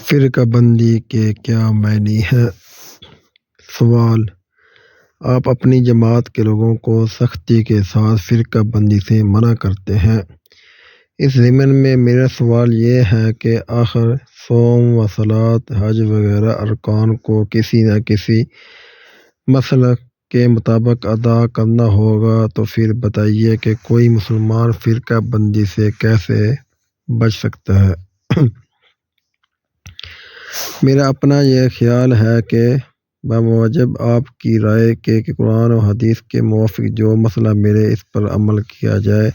فرقہ بندی کے کیا معنی ہیں؟ سوال: آپ اپنی جماعت کے لوگوں کو سختی کے ساتھ فرقہ بندی سے منع کرتے ہیں۔ اس ضمن میں میرا سوال یہ ہے کہ آخر صوم و صلاۃ، حج وغیرہ ارکان کو کسی نہ کسی مسلک کے مطابق ادا کرنا ہوگا، تو پھر بتائیے کہ کوئی مسلمان فرقہ بندی سے کیسے بچ سکتا ہے؟ میرا اپنا یہ خیال ہے کہ بموجب آپ کی رائے کے قرآن و حدیث کے موافق جو مسئلہ ملے اس پر عمل کیا جائے،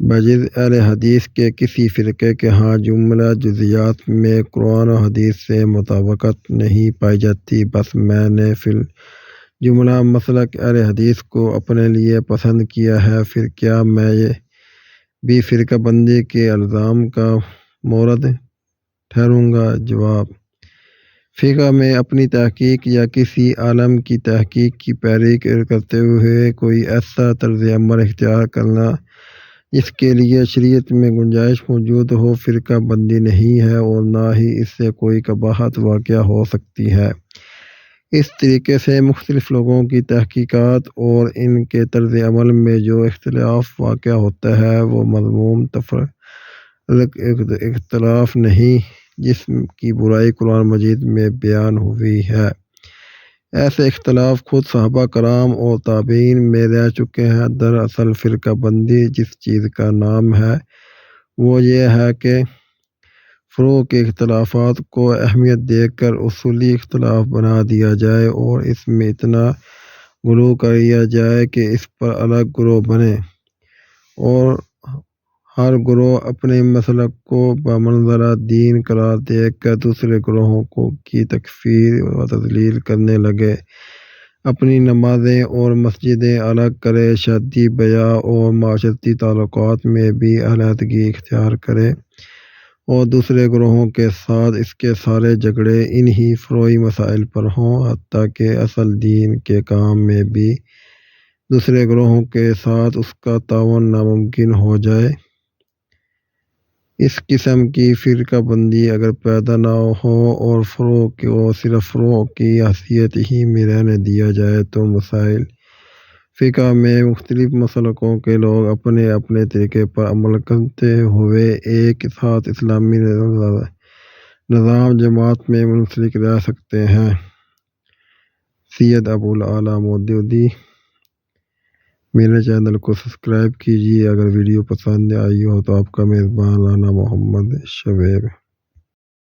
بجز اہل حدیث کے کسی فرقے کے ہاں جملہ جزیات میں قرآن و حدیث سے مطابقت نہیں پائی جاتی۔ بس میں نے فی الجملہ مسلک اہل حدیث کو اپنے لیے پسند کیا ہے، پھر کیا میں بھی فرقہ بندی کے الزام کا مورد ٹھہروں گا؟ جواب: فقہ میں اپنی تحقیق یا کسی عالم کی تحقیق کی پیروی کرتے ہوئے کوئی ایسا طرز عمل اختیار کرنا جس کے لیے شریعت میں گنجائش موجود ہو، فرقہ بندی نہیں ہے، اور نہ ہی اس سے کوئی قباحت واقع ہو سکتی ہے۔ اس طریقے سے مختلف لوگوں کی تحقیقات اور ان کے طرز عمل میں جو اختلاف واقع ہوتا ہے وہ مذموم اختلاف نہیں، جس کی برائی قرآن مجید میں بیان ہوئی ہے۔ ایسے اختلاف خود صحابہ کرام اور تابعین میں رہ چکے ہیں۔ دراصل فرقہ بندی جس چیز کا نام ہے وہ یہ ہے کہ فروع کے اختلافات کو اہمیت دے کر اصولی اختلاف بنا دیا جائے اور اس میں اتنا غلو کر لیا جائے کہ اس پر الگ گروہ بنے اور ہر گروہ اپنے مسلک کو بمنزلہ دین قرار دے کر دوسرے گروہوں کی تکفیر و تضلیل کرنے لگے، اپنی نمازیں اور مسجدیں الگ کرے، شادی بیاہ اور معاشرتی تعلقات میں بھی علیحدگی اختیار کرے اور دوسرے گروہوں کے ساتھ اس کے سارے جھگڑے انہی فروعی مسائل پر ہوں، حتیٰ کہ اصل دین کے کام میں بھی دوسرے گروہوں کے ساتھ اس کا تعاون ناممکن ہو جائے۔ اس قسم کی فرقہ بندی اگر پیدا نہ ہو اور فروع کو صرف فروع کی حیثیت ہی میں رہنے دیا جائے تو مسائل فقہ میں مختلف مسلکوں کے لوگ اپنے اپنے طریقے پر عمل کرتے ہوئے ایک ساتھ اسلامی نظام جماعت میں منسلک رہ سکتے ہیں۔ سید ابو الاعلیٰ مودودی۔ میرے چینل کو سبسکرائب کیجیے۔ اگر ویڈیو پسند آئی ہو تو آپ کا میزبان رانا محمد شعیب۔